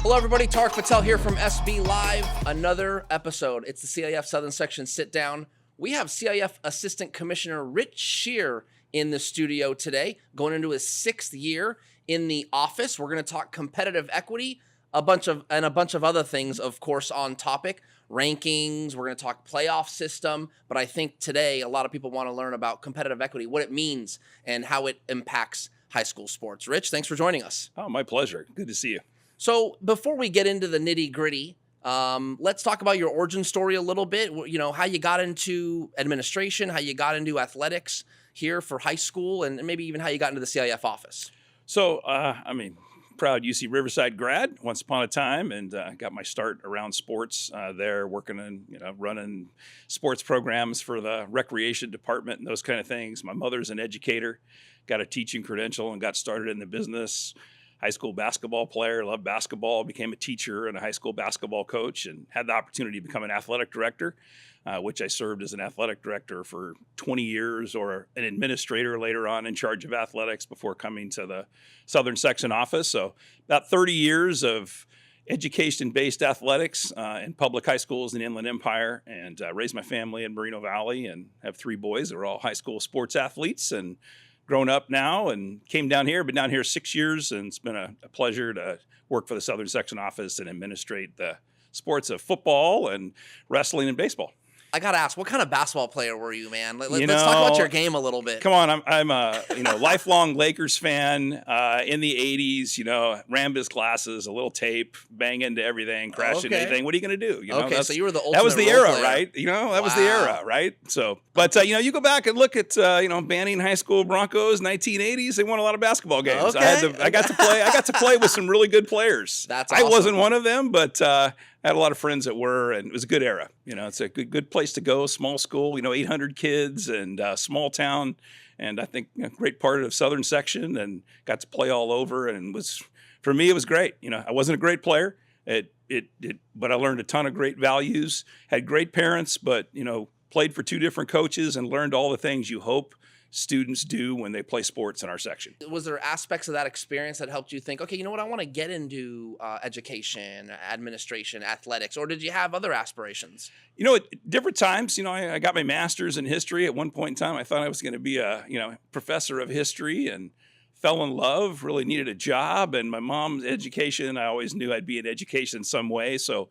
Hello, everybody. Tarek Patel here from SB Live. Another episode. It's the CIF Southern Section sit down. We have CIF Assistant Commissioner Rich Shearer in the studio today, going into his 6th year in the office. We're going to talk competitive equity, a bunch of other things, of course, on topic. Rankings, we're going to talk playoff system, but I think today a lot of people want to learn about competitive equity, what it means, and how it impacts high school sports. Rich, thanks for joining us. Oh, my pleasure. Good to see you. So before we get into the nitty gritty, let's talk about your origin story a little bit. You know, how you got into administration, how you got into athletics here for high school, and maybe even how you got into the CIF office. So, proud UC Riverside grad once upon a time, and got my start around sports there, working in, running sports programs for the recreation department and those kind of things. My mother's an educator, got a teaching credential, and got started in the business. High school basketball player, loved basketball, became a teacher and a high school basketball coach, and had the opportunity to become an athletic director, which I served as an athletic director for 20 years, or an administrator later on in charge of athletics before coming to the Southern Section office. So about 30 years of education-based athletics in public high schools in the Inland Empire, and raised my family in Moreno Valley and have 3 boys that are all high school sports athletes, and grown up now and came down here. Been down here 6 years, and it's been a pleasure to work for the Southern Section office and administrate the sports of football and wrestling and baseball. I gotta ask, what kind of basketball player were you, man? Let's talk about your game a little bit. Come on, I'm a lifelong Lakers fan. In the '80s, Rambus glasses, a little tape, bang into everything, crash into anything. What are you gonna do? So you were the ultimate that was the era, player. right? That was the era, right? So, but you go back and look at Banning High School Broncos, 1980s. They won a lot of basketball games. Okay. I got to play with some really good players. That's awesome. I wasn't one of them, but I had a lot of friends that were, and it was a good era. It's a good place to go. Small school, 800 kids, and small town, and I think great part of Southern Section, and got to play all over. And for me, it was great. I wasn't a great player. But I learned a ton of great values. Had great parents, but played for 2 different coaches and learned all the things you hope students do when they play sports in our section. Was there aspects of that experience that helped you think, okay, you know what, I want to get into education, administration, athletics, or did you have other aspirations? At different times, I got my master's in history. At one point in time, I thought I was going to be a, professor of history, and fell in love, really needed a job. And my mom's education, I always knew I'd be in education in some way. So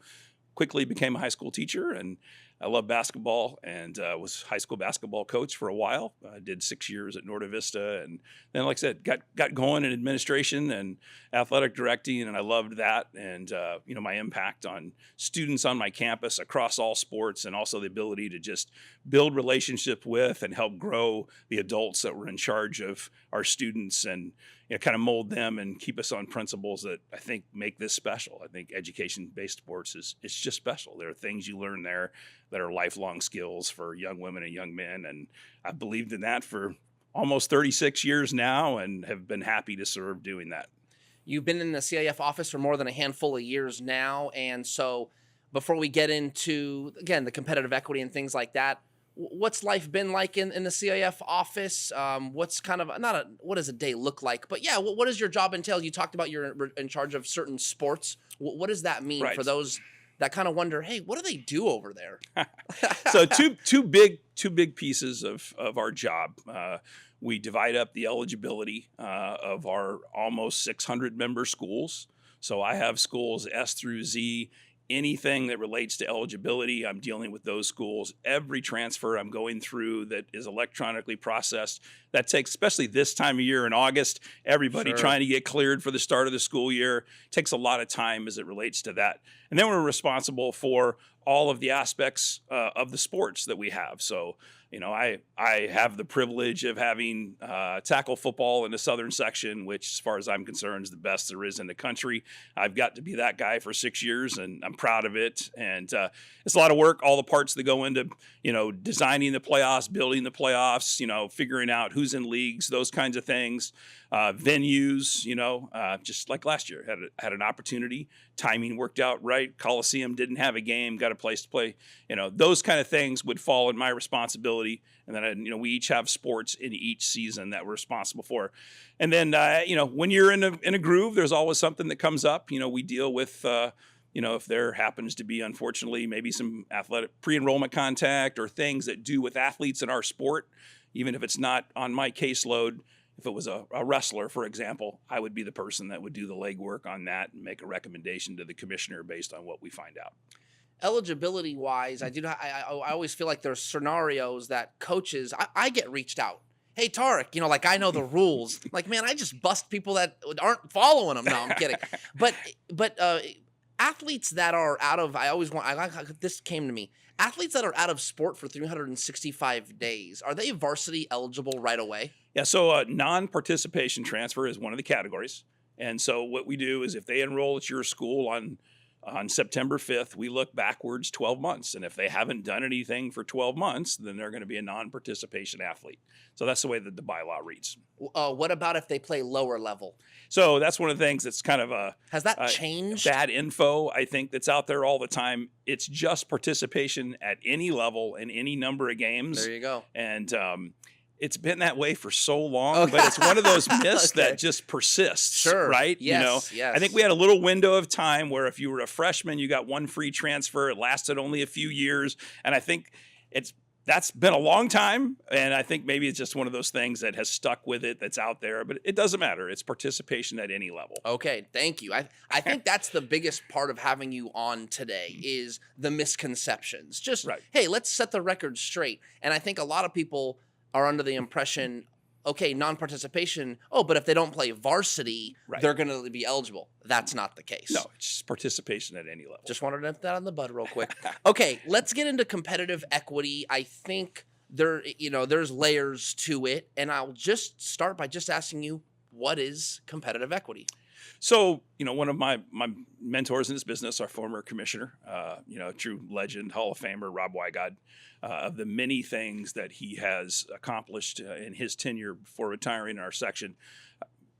quickly became a high school teacher, and I love basketball, and was high school basketball coach for a while. I did 6 years at Norte Vista, and then, like I said, got going in administration and athletic directing, and I loved that. And my impact on students on my campus across all sports, and also the ability to just build relationship with and help grow the adults that were in charge of our students, and kind of mold them and keep us on principles that I think make this special. I think education-based sports it's just special. There are things you learn there that are lifelong skills for young women and young men, and I've believed in that for almost 36 years now, and have been happy to serve doing that. You've been in the CIF office for more than a handful of years now, and so before we get into, again, the competitive equity and things like that, what's life been like in the CIF office? What's kind of what does a day look like? But yeah, what does your job entail? You talked about you're in charge of certain sports. What does that mean for those that kind of wonder, hey, what do they do over there? So two big pieces of our job. We divide up the eligibility of our almost 600 member schools. So I have schools S through Z. Anything that relates to eligibility, I'm dealing with those schools. Every transfer I'm going through that is electronically processed, that takes, especially this time of year in August, everybody trying to get cleared for the start of the school year, takes a lot of time as it relates to that. And then we're responsible for all of the aspects of the sports that we have. So, I have the privilege of having tackle football in the Southern Section, which, as far as I'm concerned, is the best there is in the country. I've got to be that guy for 6 years, and I'm proud of it. And it's a lot of work, all the parts that go into, designing the playoffs, building the playoffs, figuring out who's in leagues, those kinds of things. Venues, just like last year, had an opportunity. Timing worked out right. Coliseum didn't have a game, got a place to play. Those kind of things would fall in my responsibility. eligibility, and then we each have sports in each season that we're responsible for. And then when you're in a groove, there's always something that comes up. We deal with if there happens to be, unfortunately, maybe some athletic pre-enrollment contact or things that do with athletes in our sport, even if it's not on my caseload. If it was a wrestler, for example, I would be the person that would do the legwork on that and make a recommendation to the commissioner based on what we find out. Eligibility wise, I always feel like there's scenarios that coaches, I get reached out. Hey, Tarek, like I know the rules. Like, man, I just bust people that aren't following them. No, I'm kidding. But athletes that are out of, this came to me. Athletes that are out of sport for 365 days, are they varsity eligible right away? Yeah, so non-participation transfer is one of the categories. And so what we do is if they enroll at your school on September 5th, we look backwards 12 months. And if they haven't done anything for 12 months, then they're going to be a non-participation athlete. So that's the way that the bylaw reads. What about if they play lower level? So that's one of the things that's kind of has that changed? Bad info, I think, that's out there all the time. It's just participation at any level in any number of games. There you go. And it's been that way for so long, but it's one of those myths Okay. that just persists, Sure. right? Yes, yes. I think we had a little window of time where if you were a freshman, you got one free transfer. It lasted only a few years. And I think that's been a long time. And I think maybe it's just one of those things that has stuck with it that's out there, but it doesn't matter. It's participation at any level. Okay, thank you. I think that's the biggest part of having you on today is the misconceptions. Just, Right. Hey, let's set the record straight. And I think a lot of people are under the impression, okay, non-participation, but if they don't play varsity, Right. they're going to be eligible. That's not the case. No, it's just participation at any level. Just wanted to nip that on the bud real quick. Okay, let's get into competitive equity. I think there's layers to it, and I'll just start by just asking you, what is competitive equity? So, one of my mentors in this business, our former commissioner, true legend, Hall of Famer, Rob Wygod, of the many things that he has accomplished in his tenure before retiring in our section,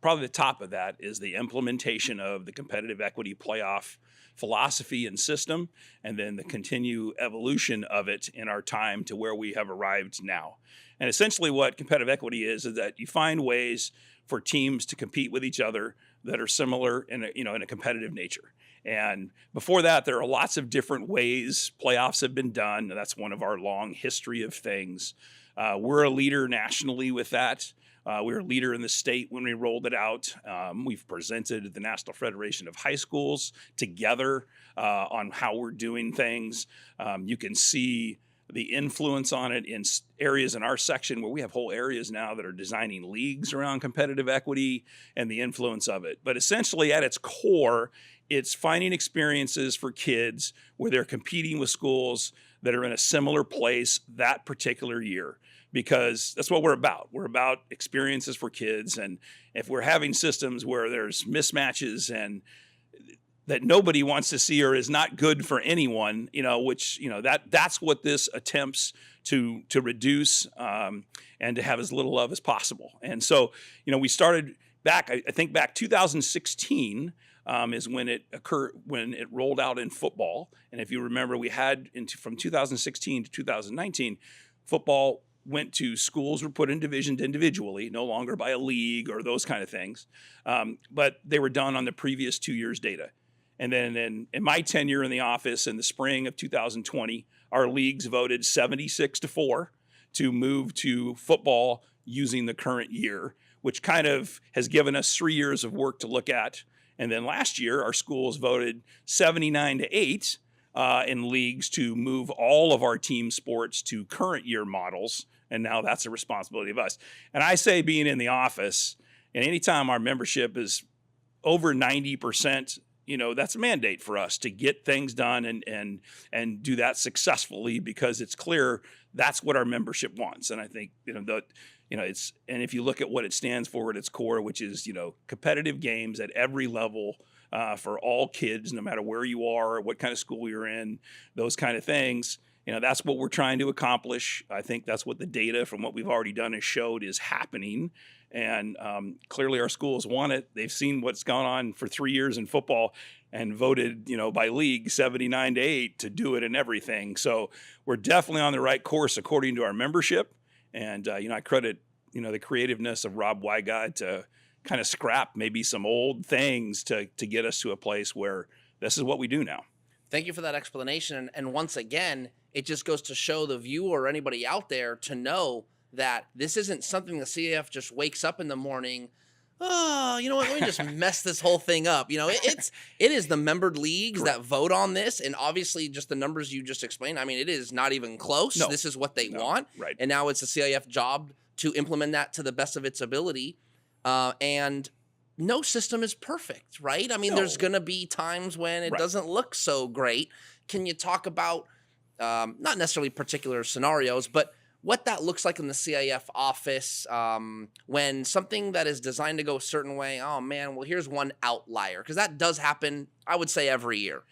probably the top of that is the implementation of the competitive equity playoff philosophy and system, and then the continued evolution of it in our time to where we have arrived now. And essentially what competitive equity is that you find ways for teams to compete with each other that are similar in a competitive nature. And before that, there are lots of different ways playoffs have been done. That's one of our long history of things. We're a leader nationally with that. We were a leader in the state when we rolled it out. We've presented the National Federation of High Schools together on how we're doing things. You can see the influence on it in areas in our section where we have whole areas now that are designing leagues around competitive equity and the influence of it. But essentially at its core, it's finding experiences for kids where they're competing with schools that are in a similar place that particular year, because that's what we're about. We're about experiences for kids. And if we're having systems where there's mismatches and that nobody wants to see or is not good for anyone, that's what this attempts to reduce and to have as little of as possible. And so, we started back, I think back 2016 is when it occurred, when it rolled out in football. And if you remember, we had from 2016 to 2019, football went to schools were put in divisions individually, no longer by a league or those kind of things. But they were done on the previous 2 years' data. And then in my tenure in the office in the spring of 2020, our leagues voted 76-4 to move to football using the current year, which kind of has given us 3 years of work to look at. And then last year, our schools voted 79-8 in leagues to move all of our team sports to current year models. And now that's a responsibility of us. And I say being in the office, and anytime our membership is over 90%, that's a mandate for us to get things done and do that successfully, because it's clear that's what our membership wants. And I think, it's, and if you look at what it stands for at its core, which is, competitive games at every level for all kids, no matter where you are, or what kind of school you're in, those kind of things. that's what we're trying to accomplish. I think that's what the data from what we've already done has showed is happening. And clearly our schools want it. They've seen what's gone on for 3 years in football and voted, by league 79-8 to do it in everything. So we're definitely on the right course according to our membership. And, I credit, the creativeness of Rob Wygod to kind of scrap maybe some old things to get us to a place where this is what we do now. Thank you for that explanation. And once again, it just goes to show the viewer or anybody out there to know that this isn't something the CIF just wakes up in the morning, oh, you know what, let me just mess this whole thing up. It is the membered leagues that vote on this, and obviously just the numbers you just explained, I mean, it is not even close. No. This is what they want. Right. And now it's the CIF job to implement that to the best of its ability. And no system is perfect, right? I mean, there's going to be times when it doesn't look so great. Can you talk about, not necessarily particular scenarios, but what that looks like in the CIF office when something that is designed to go a certain way, oh man, well, here's one outlier, because that does happen, I would say, every year.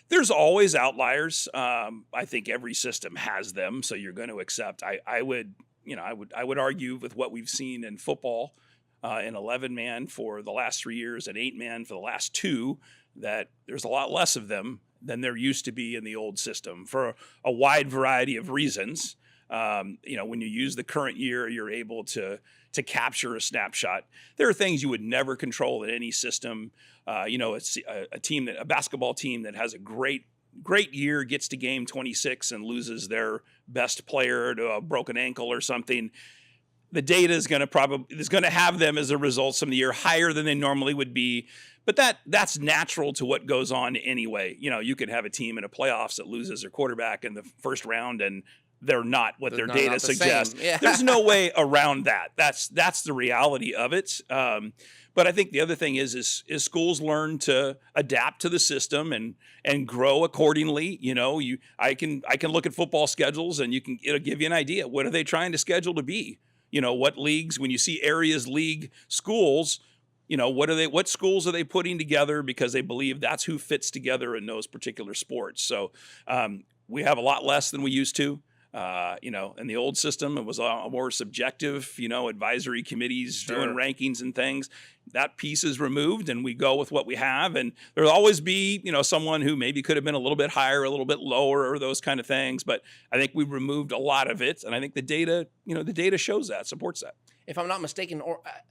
There's always outliers. I think every system has them, so you're going to accept. I would argue with what we've seen in football, in 11-man for the last 3 years and 8-man for the last 2, that there's a lot less of them than there used to be in the old system for a wide variety of reasons. When you use the current year, you're able to capture a snapshot. There are things you would never control in any system. A basketball team that has a great year gets to game 26 and loses their best player to a broken ankle or something. The data is going to have them as a result some of the year higher than they normally would be. But that's natural to what goes on anyway. You could have a team in a playoffs that loses their quarterback in the first round and they're not what their data suggests. Yeah. There's no way around that. That's the reality of it. But I think the other thing is schools learn to adapt to the system and grow accordingly. I can look at football schedules and it'll give you an idea. What are they trying to schedule to be? What leagues, when you see areas league schools, what schools are they putting together because they believe that's who fits together in those particular sports. So we have a lot less than we used to. In the old system, it was a more subjective, advisory committees doing rankings and things. That piece is removed and we go with what we have. And there'll always be, someone who maybe could have been a little bit higher, a little bit lower, or those kind of things. But I think we've removed a lot of it. And I think the data shows that, supports that. If I'm not mistaken,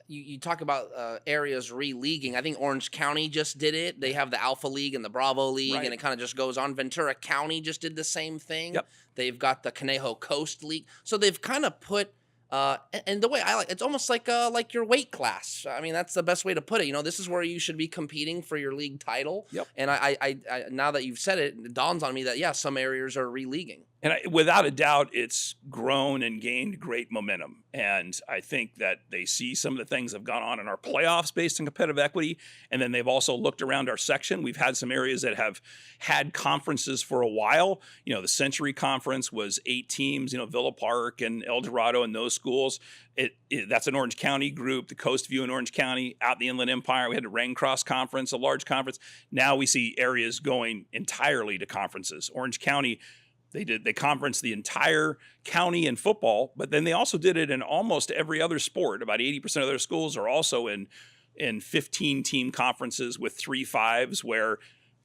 you talk about areas re-leaguing. I think Orange County just did it. They have the Alpha League and the Bravo League, and it kind of just goes on. Ventura County just did the same thing. Yep. They've got the Conejo Coast League. So they've kind of put, and the way I like, it's almost like your weight class. I mean, that's the best way to put it. This is where you should be competing for your league title. Yep. And I now that you've said it, it dawns on me that, some areas are re-leaguing. And without a doubt, it's grown and gained great momentum. And I think that they see some of the things that have gone on in our playoffs based on competitive equity. And then they've also looked around our section. We've had some areas that have had conferences for a while. The Century Conference was 8 teams, Villa Park and El Dorado and those schools. That's an Orange County group, the Coast View in Orange County, out in the Inland Empire. We had a Rain Cross Conference, a large conference. Now we see areas going entirely to conferences. Orange County, they conferenced the entire county in football, but then they also did it in almost every other sport. About 80% of their schools are also in 15-team conferences with 3 5s, where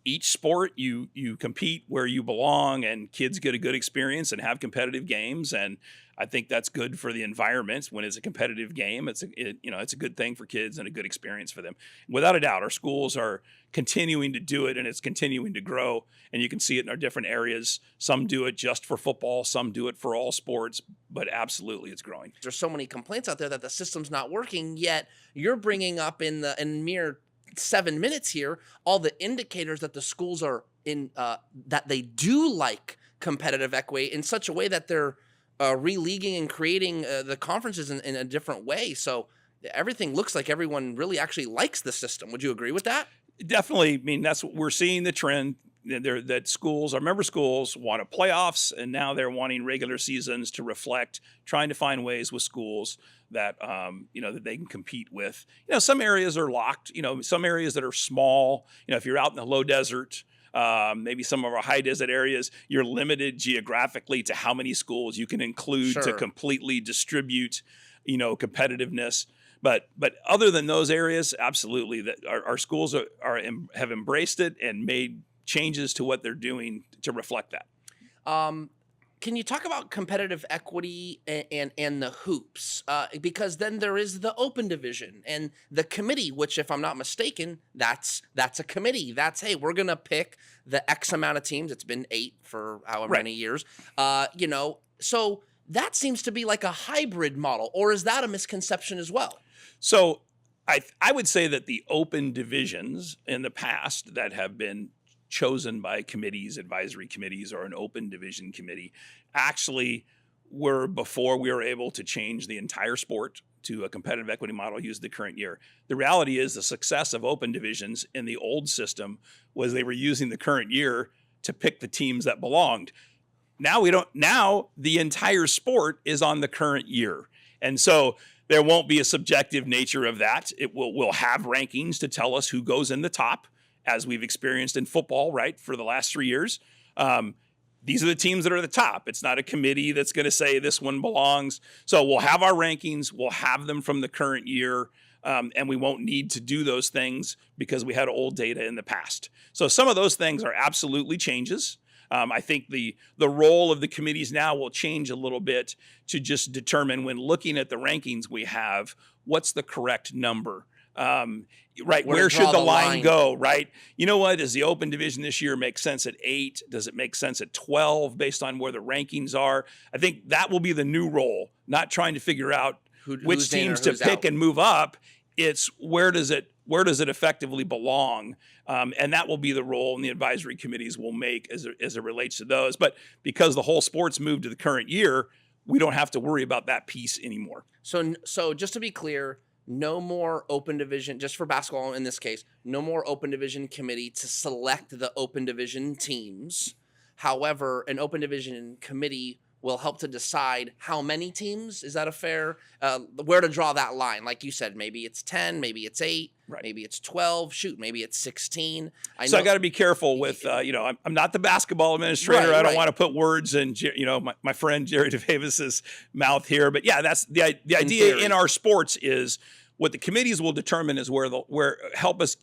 each sport you compete where you belong and kids get a good experience and have competitive games. And I think that's good for the environment. When it's a competitive game, it's a good thing for kids and a good experience for them. Without a doubt, our schools are continuing to do it and it's continuing to grow. And you can see it in our different areas. Some do it just for football, some do it for all sports, but absolutely it's growing. There's so many complaints out there that the system's not working, yet you're bringing up in mere 7 minutes here all the indicators that the schools are in, that they do like competitive equity in such a way that they're re-leaguing and creating the conferences in a different way. So everything looks like everyone really actually likes the system. Would you agree with that? Definitely. I mean, that's what we're seeing, the trend that schools, our member schools, want a playoffs, and now they're wanting regular seasons to reflect, trying to find ways with schools that that they can compete with. Some areas are locked. Some areas that are small. If you're out in the low desert, maybe some of our high desert areas, you're limited geographically to how many schools you can include to completely distribute, competitiveness. But other than those areas, absolutely, that our schools have embraced it and made changes to what they're doing to reflect that. Can you talk about competitive equity and the hoops? Because then there is the open division and the committee, which, if I'm not mistaken, that's a committee. That's, hey, we're gonna pick the X amount of teams. It's been 8 for however many years. So that seems to be like a hybrid model, or is that a misconception as well? So I would say that the open divisions in the past that have been chosen by committees, advisory committees, or an open division committee, actually were before we were able to change the entire sport to a competitive equity model used the current year. The reality is the success of open divisions in the old system was they were using the current year to pick the teams that belonged. Now the entire sport is on the current year. And so there won't be a subjective nature of that. We'll have rankings to tell us who goes in the top, as we've experienced in football, right, for the last 3 years. These are the teams that are at the top. It's not a committee that's going to say this one belongs. So we'll have our rankings. We'll have them from the current year, and we won't need to do those things because we had old data in the past. So some of those things are absolutely changes. I think the role of the committees now will change a little bit to just determine, when looking at the rankings we have, what's the correct number. Right, where should the line go, right? You know what, does the open division this year make sense at 8? Does it make sense at 12 based on where the rankings are? I think that will be the new role, not trying to figure out which teams to pick and move up. It's where does it effectively belong? And that will be the role, and the advisory committees will make as it relates to those. But because the whole sport's moved to the current year, we don't have to worry about that piece anymore. So just to be clear, no more open division, just for basketball in this case, no more open division committee to select the open division teams. However, an open division committee will help to decide how many teams. Is that a fair, where to draw that line? Like you said, maybe it's 10, maybe it's 8, maybe it's 12, maybe it's 16. I got to be careful with, I'm not the basketball administrator. I don't want to put words in, my friend Jerry DeVavis's mouth here. But yeah, that's the idea in our sports is what the committees will determine is where help us,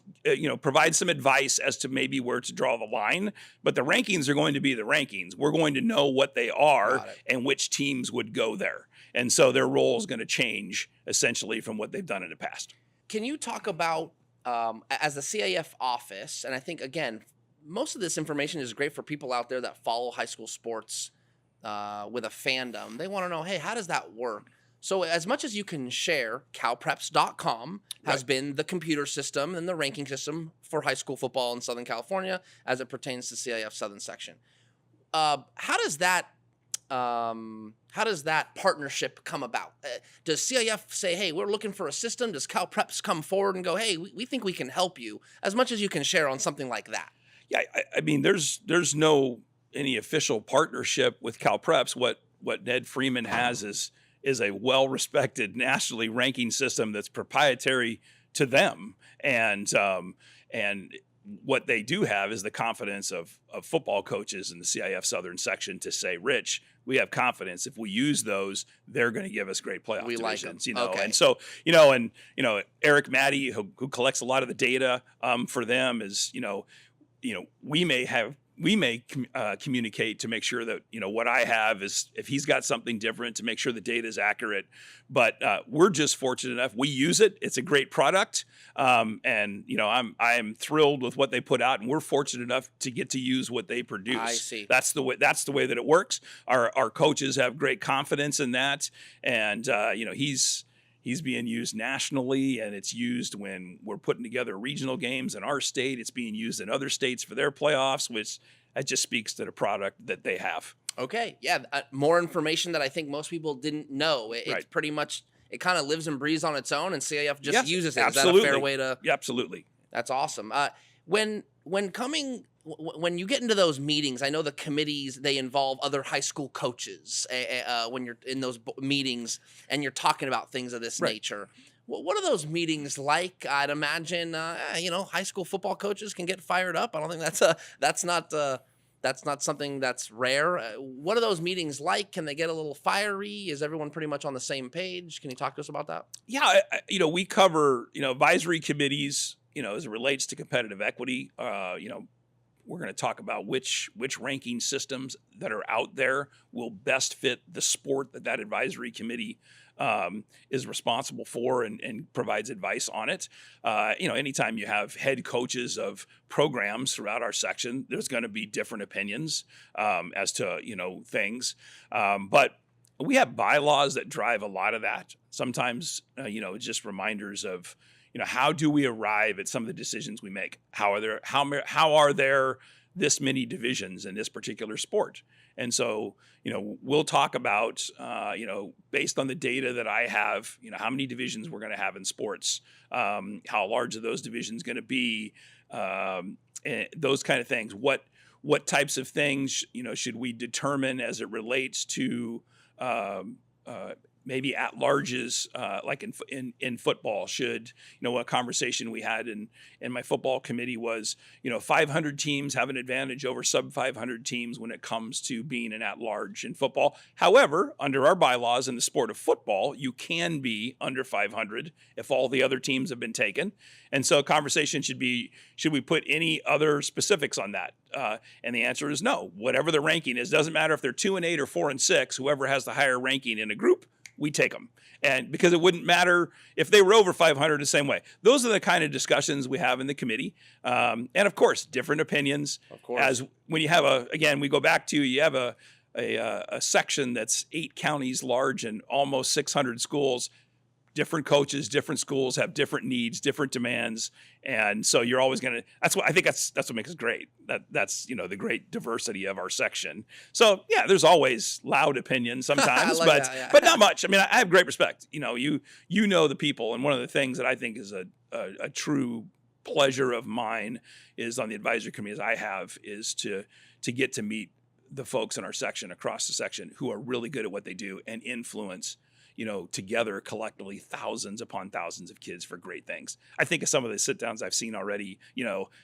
provide some advice as to maybe where to draw the line. But the rankings are going to be the rankings. We're going to know what they are and which teams would go there. And so their role is going to change essentially from what they've done in the past. Can you talk about, as the CIF office, and I think, again, most of this information is great for people out there that follow high school sports with a fandom. They want to know, hey, how does that work? So as much as you can share, calpreps.com has been the computer system and the ranking system for high school football in Southern California as it pertains to CIF Southern Section. How does that partnership come about? Does CIF say, hey, we're looking for a system? Does CalPreps come forward and go, hey, we think we can help you? As much as you can share on something like that. Yeah, I mean, there's no any official partnership with CalPreps. What Ned Freeman has is a well-respected nationally ranking system that's proprietary to them. And what they do have is the confidence of football coaches in the CIF Southern Section to say, Rich, we have confidence. If we use those, they're going to give us great playoff divisions. And so, Eric Maddie, who collects a lot of the data for them, is, we may communicate to make sure that, what I have is, if he's got something different, to make sure the data is accurate. But we're just fortunate enough. We use it. It's a great product. And, I'm thrilled with what they put out, and we're fortunate enough to get to use what they produce. I see. That's the way that it works. Our coaches have great confidence in that. And, he's being used nationally, and it's used when we're putting together regional games in our state. It's being used in other states for their playoffs, which that just speaks to the product that they have. Okay, yeah, more information that I think most people didn't know. It's pretty much, it kind of lives and breathes on its own, and CIF just uses it. Absolutely. Is that a fair way to? Yeah, absolutely. That's awesome. When you get into those meetings, I know the committees, they involve other high school coaches when you're in those meetings and you're talking about things of this nature. What are those meetings like? I'd imagine, high school football coaches can get fired up. I don't think that's not something that's rare. What are those meetings like? Can they get a little fiery? Is everyone pretty much on the same page? Can you talk to us about that? Yeah, we cover, advisory committees, as it relates to competitive equity. We're going to talk about which ranking systems that are out there will best fit the sport that advisory committee is responsible for and provides advice on it. Anytime you have head coaches of programs throughout our section, there's going to be different opinions as to, things. But we have bylaws that drive a lot of that. Sometimes, just reminders of, how do we arrive at some of the decisions we make? How are there this many divisions in this particular sport? And so, we'll talk about, based on the data that I have, how many divisions we're going to have in sports, how large are those divisions going to be, and those kind of things. What types of things, should we determine as it relates to maybe at larges, like in football? Should, a conversation we had in my football committee was, 500 teams have an advantage over sub 500 teams when it comes to being an at large in football. However, under our bylaws in the sport of football, you can be under 500 if all the other teams have been taken. And so a conversation should be, should we put any other specifics on that? And the answer is no. Whatever the ranking is, doesn't matter if they're 2-8 or 4-6, whoever has the higher ranking in a group, we take them. And because it wouldn't matter if they were over 500 the same way. Those are the kind of discussions we have in the committee. And of course, different opinions. Of course. As when you have we go back to, you have a section that's 8 counties large and almost 600 schools. Different coaches, different schools have different needs, different demands. And so you're always going to, that's what makes us great. That's, the great diversity of our section. So yeah, there's always loud opinions sometimes, but not much. I mean, I have great respect. You know the people. And one of the things that I think is a true pleasure of mine is on the advisory committee as I have is to get to meet the folks in our section across the section who are really good at what they do and influence together collectively thousands upon thousands of kids for great things. I think of some of the sit downs I've seen already,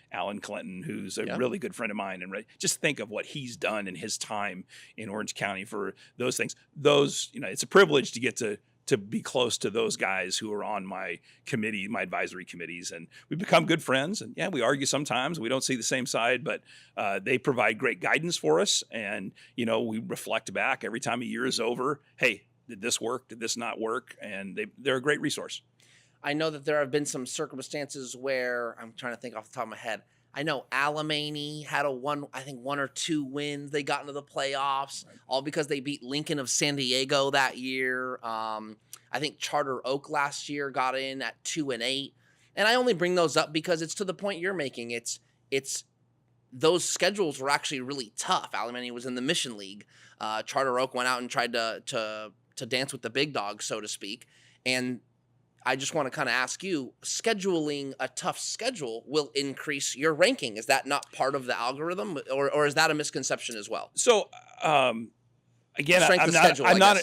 Alan Clinton, who's a really good friend of mine, and just think of what he's done in his time in Orange County for those things. It's a privilege to get to be close to those guys who are on my committee, my advisory committees, and we become good friends. And yeah, we argue sometimes. We don't see the same side, but they provide great guidance for us. And, we reflect back every time a year is over. Hey, did this work? Did this not work? And they're a great resource. I know that there have been some circumstances where I'm trying to think off the top of my head. I know Alamany had one or two wins. They got into the playoffs, all because they beat Lincoln of San Diego that year. I think Charter Oak last year got in at 2-8. And I only bring those up because it's to the point you're making. It's those schedules were actually really tough. Alamany was in the Mission League. Charter Oak went out and tried to dance with the big dogs, so to speak. And I just want to kind of ask you, scheduling a tough schedule will increase your ranking. Is that not part of the algorithm, or is that a misconception as well? So, again, I'm not,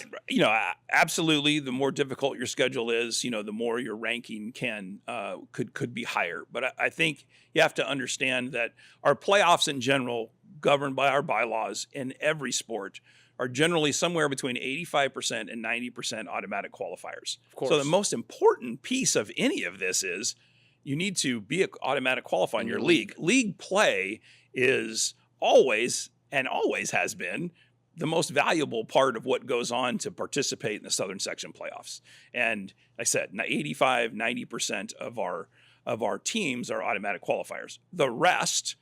absolutely. The more difficult your schedule is, the more your ranking could be higher. But I think you have to understand that our playoffs in general, governed by our bylaws in every sport, are generally somewhere between 85% and 90% automatic qualifiers. Of course. So the most important piece of any of this is you need to be an automatic qualifier in your league. League play is always has been the most valuable part of what goes on to participate in the Southern Section playoffs. And like I said, 85, 90% of our teams are automatic qualifiers. The rest,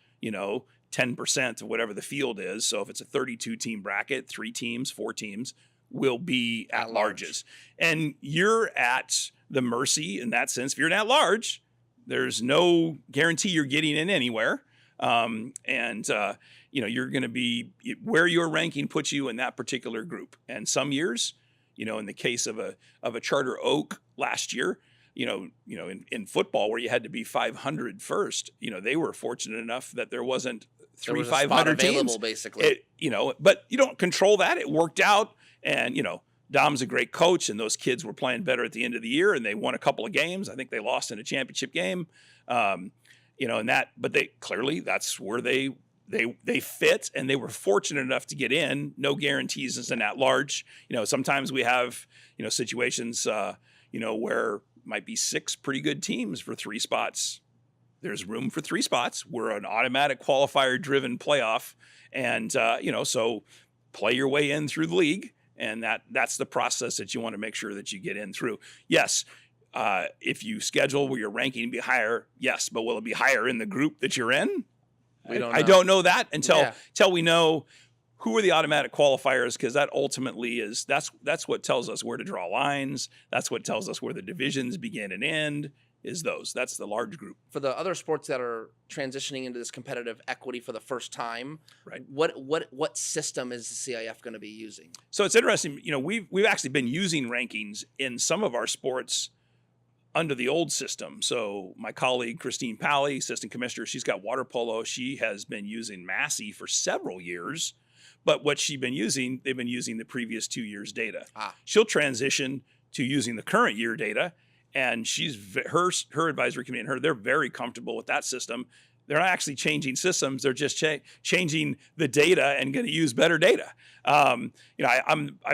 10% of whatever the field is. So if it's a 32 team bracket, 3 teams, 4 teams will be at larges. And you're at the mercy in that sense. If you're an at large, there's no guarantee you're getting in anywhere. You're going to be where your ranking puts you in that particular group. And some years, in the case of a Charter Oak last year, in football where you had to be 500 first, they were fortunate enough that there wasn't 500 teams basically. but you don't control that. It worked out, and Dom's a great coach, and those kids were playing better at the end of the year, and they won a couple of games. I think they lost in a championship game, but they clearly that's where they fit, and they were fortunate enough to get in. No guarantees as an at-large. Sometimes we have situations where might be 6 pretty good teams for 3 spots. There's room for 3 spots. We're an automatic qualifier-driven playoff, and so play your way in through the league. And that's the process that you want to make sure that you get in through. Yes, if you schedule where your ranking be higher, yes, but will it be higher in the group that you're in? I don't know that until we know who are the automatic qualifiers, because that ultimately that's what tells us where to draw lines. That's what tells us where the divisions begin and end. That's the large group. For the other sports that are transitioning into this competitive equity for the first time, right? What system is the CIF going to be using? So it's interesting. We've actually been using rankings in some of our sports under the old system. So my colleague Christine Pally, Assistant Commissioner, she's got water polo. She has been using Massey for several years, but what they've been using the previous 2 years' data. She'll transition to using the current year data. And her advisory committee and they're very comfortable with that system. They're not actually changing systems; they're just changing the data and going to use better data. I've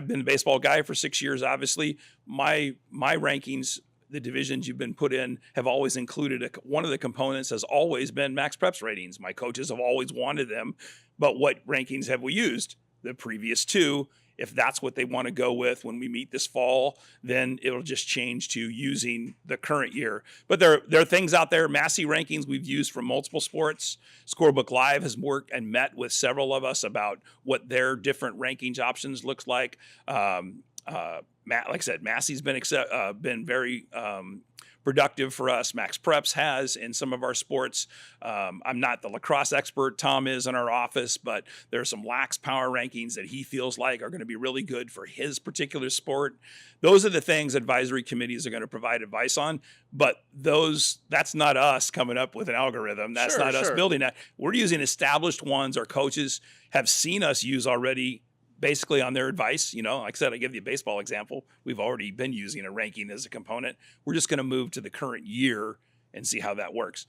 been a baseball guy for 6 years. Obviously, my rankings, the divisions you've been put in, have always included one of the components has always been max preps ratings. My coaches have always wanted them, but what rankings have we used? The previous 2. If that's what they want to go with when we meet this fall, then it'll just change to using the current year. But there are things out there, Massey rankings we've used from multiple sports. Scorebook Live has worked and met with several of us about what their different rankings options looks like. Like I said, Massey's been very productive for us. Max Preps has in some of our sports. I'm not the lacrosse expert. Tom is in our office, but there are some lax power rankings that he feels like are going to be really good for his particular sport. Those are the things advisory committees are going to provide advice on, but that's not us coming up with an algorithm. That's not us building that. We're using established ones our coaches have seen us use already, basically on their advice. Like I said, I give you a baseball example. We've already been using a ranking as a component. We're just going to move to the current year and see how that works.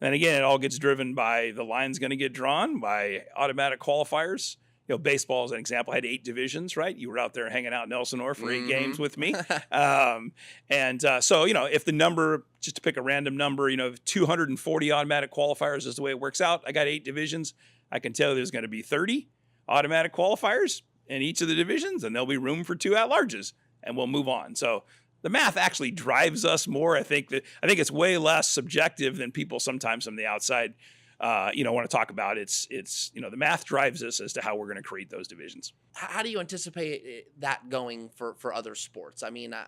And again, it all gets driven by the line's going to get drawn by automatic qualifiers. Baseball as an example had 8 divisions, right? You were out there hanging out in Elsinore for 8 games with me. So, if the number, just to pick a random number, 240 automatic qualifiers is the way it works out. I got 8 divisions. I can tell you there's going to be 30 automatic qualifiers in each of the divisions, and there'll be room for 2 at-larges, and we'll move on. So the math actually drives us more. I think it's way less subjective than people sometimes from the outside, want to talk about. It's the math drives us as to how we're going to create those divisions. How do you anticipate that going for other sports? I mean, I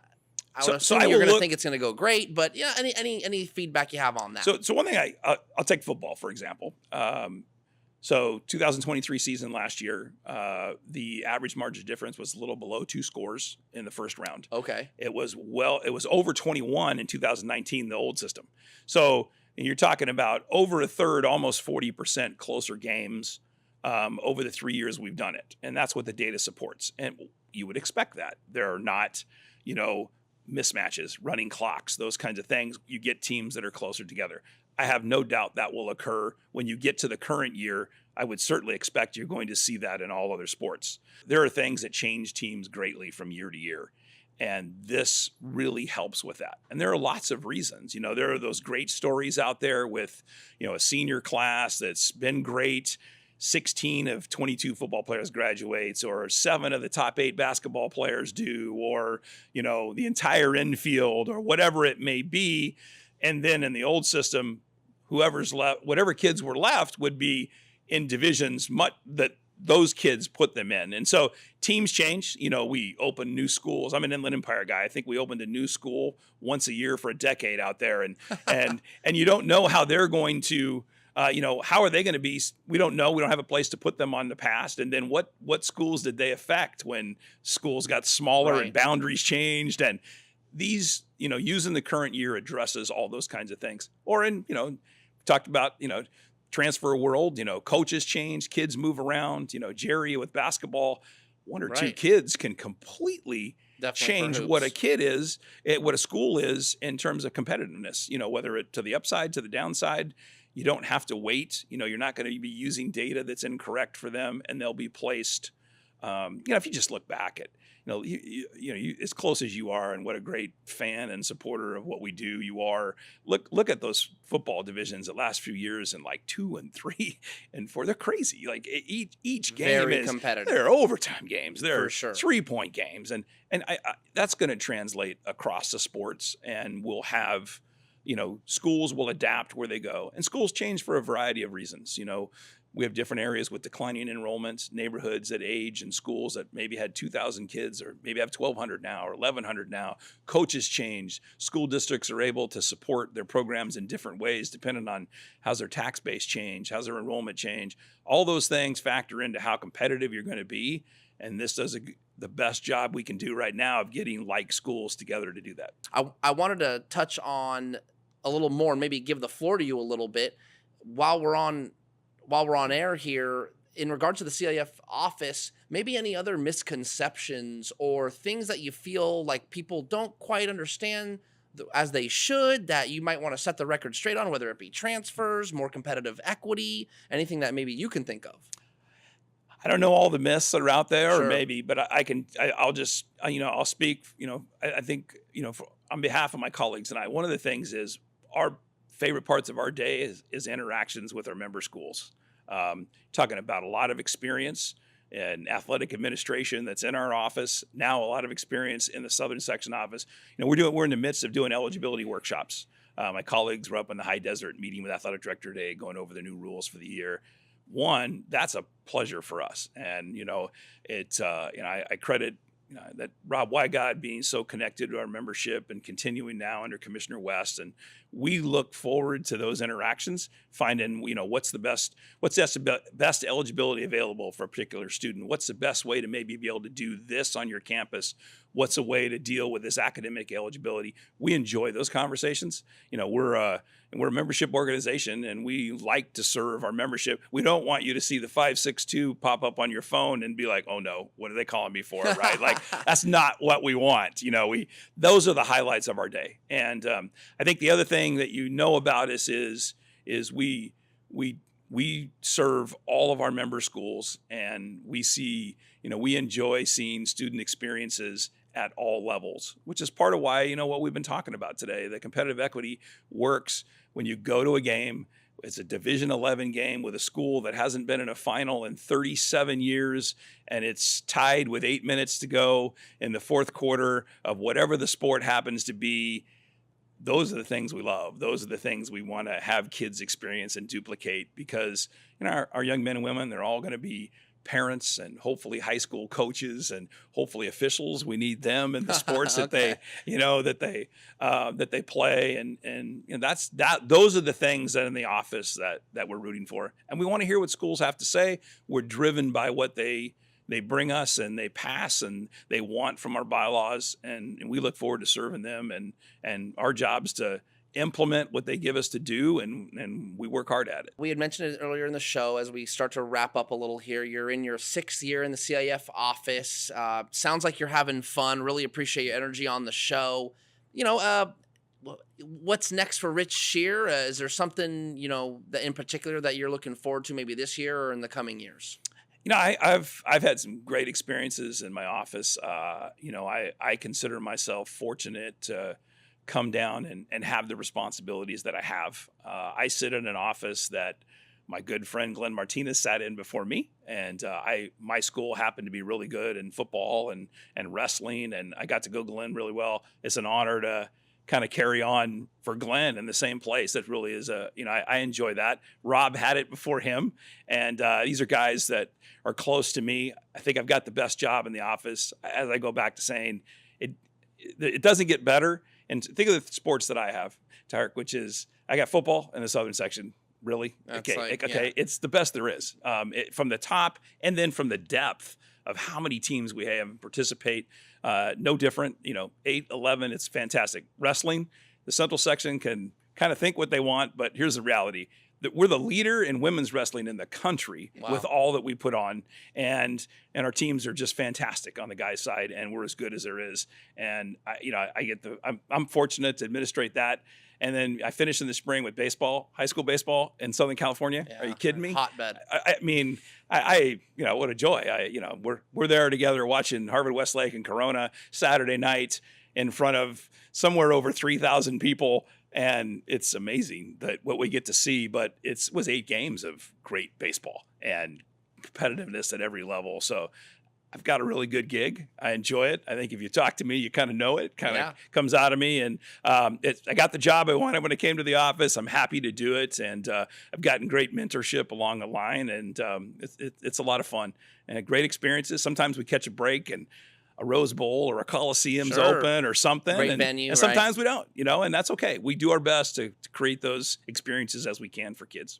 would assume you're going to think it's going to go great, but any feedback you have on that? So one thing I'll take football for example. So 2023 season last year, the average margin difference was a little below 2 scores in the first round. Okay. It was over 21 in 2019, the old system. So you're talking about over a third, almost 40% closer games over the 3 years we've done it. And that's what the data supports. And you would expect that. There are not, mismatches, running clocks, those kinds of things. You get teams that are closer together. I have no doubt that will occur when you get to the current year. I would certainly expect you're going to see that in all other sports. There are things that change teams greatly from year to year, and this really helps with that. And there are lots of reasons. There are those great stories out there with, a senior class that's been great. 16 of 22 football players graduates, or 7 of the top 8 basketball players do, or, the entire infield, or whatever it may be. And then in the old system, whoever's left, whatever kids were left would be in divisions that those kids put them in. And so teams change. We open new schools. I'm an Inland Empire guy. I think we opened a new school once a year for a decade out there. And you don't know how they're going to, how are they going to be? We don't know. We don't have a place to put them on the past. And then what schools did they affect when schools got smaller and boundaries changed? And these, using the current year addresses all those kinds of things. Or talked about, transfer world, coaches change, kids move around, Jerry with basketball. one or two Right. kids can completely Definitely for change what a hoops. kid is, what a school is in terms of competitiveness, whether it to the upside, to the downside. You don't have to wait. You're not going to be using data that's incorrect for them, and they'll be placed. If you just look back at, as close as you are, and what a great fan and supporter of what we do you are. Look at those football divisions the last few years, and like 2 and 3 and 4. They're crazy. Like each game Very is competitive. They're overtime games. They're For sure. 3-point games, and I that's going to translate across the sports, and we'll have. Schools will adapt where they go, and schools change for a variety of reasons. We have different areas with declining enrollments, neighborhoods that age, and schools that maybe had 2,000 kids or maybe have 1,200 now or 1,100 now. Coaches change. School districts are able to support their programs in different ways depending on how's their tax base change, how's their enrollment change. All those things factor into how competitive you're going to be, and this does the best job we can do right now of getting like schools together to do that. I wanted to touch on a little more and maybe give the floor to you a little bit while we're on air here in regard to the CIF office. Maybe any other misconceptions or things that you feel like people don't quite understand as they should, that you might want to set the record straight on, whether it be transfers, more competitive equity, anything that maybe you can think of. I don't know all the myths that are out there, Sure. or maybe, but I'll just, I'll speak, I think, on behalf of my colleagues and I, one of the things is our favorite parts of our day is interactions with our member schools. Talking about a lot of experience in athletic administration that's in our office, now a lot of experience in the Southern Section office. We're in the midst of doing eligibility workshops. My colleagues were up in the high desert meeting with athletic director today, going over the new rules for the year. One, that's a pleasure for us. And, I credit that Rob Wygod being so connected to our membership and continuing now under Commissioner West. And we look forward to those interactions, finding, what's the best eligibility available for a particular student? What's the best way to maybe be able to do this on your campus? What's a way to deal with this academic eligibility? We enjoy those conversations. We're a membership organization, and we like to serve our membership. We don't want you to see the 562 pop up on your phone and be like, oh no, what are they calling me for? Right? Like, that's not what we want. Those are the highlights of our day. And I think the other thing that about us is we serve all of our member schools, and we see, we enjoy seeing student experiences at all levels, which is part of why, what we've been talking about today. The competitive equity works when you go to a game. It's a Division 11 game with a school that hasn't been in a final in 37 years, and it's tied with 8 minutes to go in the fourth quarter of whatever the sport happens to be. Those are the things we love. Those are the things we want to have kids experience and duplicate, because our young men and women, they're all going to be parents and hopefully high school coaches and hopefully officials. We need them in the sports Okay. that they play, and those are the things that in the office that we're rooting for, and we want to hear what schools have to say. We're driven by what they bring us and they pass and they want from our bylaws, and we look forward to serving them, and our job's to implement what they give us to do, and we work hard at it. We had mentioned it earlier in the show. As we start to wrap up a little here, you're in your 6th year in the CIF office. Sounds like you're having fun. Really appreciate your energy on the show. What's next for Rich Shearer? Is there something, that in particular that you're looking forward to maybe this year or in the coming years? I've had some great experiences in my office. I consider myself fortunate to come down and have the responsibilities that I have. I sit in an office that my good friend Glenn Martinez sat in before me, and my school happened to be really good in football and wrestling, and I got to go Glenn really well. It's an honor to kind of carry on for Glenn in the same place. That really is I enjoy that. Rob had it before him, and these are guys that are close to me. I think I've got the best job in the office. As I go back to saying, it doesn't get better. And think of the sports that I have, Tarek, which is I got football in the Southern Section. Really? Okay. It's the best there is, from the top and then from the depth of how many teams we have participate. No different, 8, 11, it's fantastic. Wrestling, the Central Section can kind of think what they want, but here's the reality. we're the leader in women's wrestling in the country with all that we put on, and our teams are just fantastic on the guys' side, and we're as good as there is. And I'm fortunate to administrate that. And then I finished in the spring with baseball, high school baseball in Southern California. Yeah, are you kidding me? Hotbed. I mean, what a joy. We're there together watching Harvard Westlake and Corona Saturday night in front of somewhere over 3,000 people. And it's amazing that what we get to see, but it was 8 games of great baseball and competitiveness at every level. So I've got a really good gig. I enjoy it. I think if you talk to me, you kind of know it. Kind of comes out of me. And I got the job I wanted when I came to the office. I'm happy to do it. And I've gotten great mentorship along the line. And it's a lot of fun and great experiences. Sometimes we catch a break and a Rose Bowl or a Coliseum's open or something. Great venue, and sometimes we don't, and that's okay. We do our best to create those experiences as we can for kids.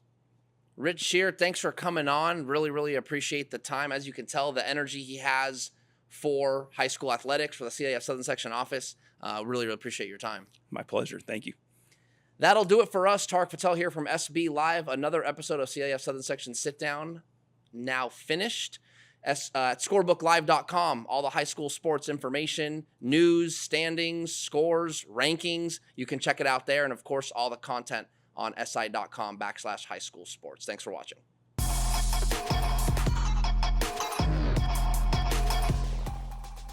Rich Shearer, thanks for coming on. Really, really appreciate the time. As you can tell, the energy he has for high school athletics, for the CIF Southern Section office. Really, really appreciate your time. My pleasure. Thank you. That'll do it for us. Tariq Patel here from SB Live. Another episode of CIF Southern Section Sit Down now finished. At scorebooklive.com, all the high school sports information, news, standings, scores, rankings. You can check it out there. And, of course, all the content on si.com/highschoolsports. Thanks for watching.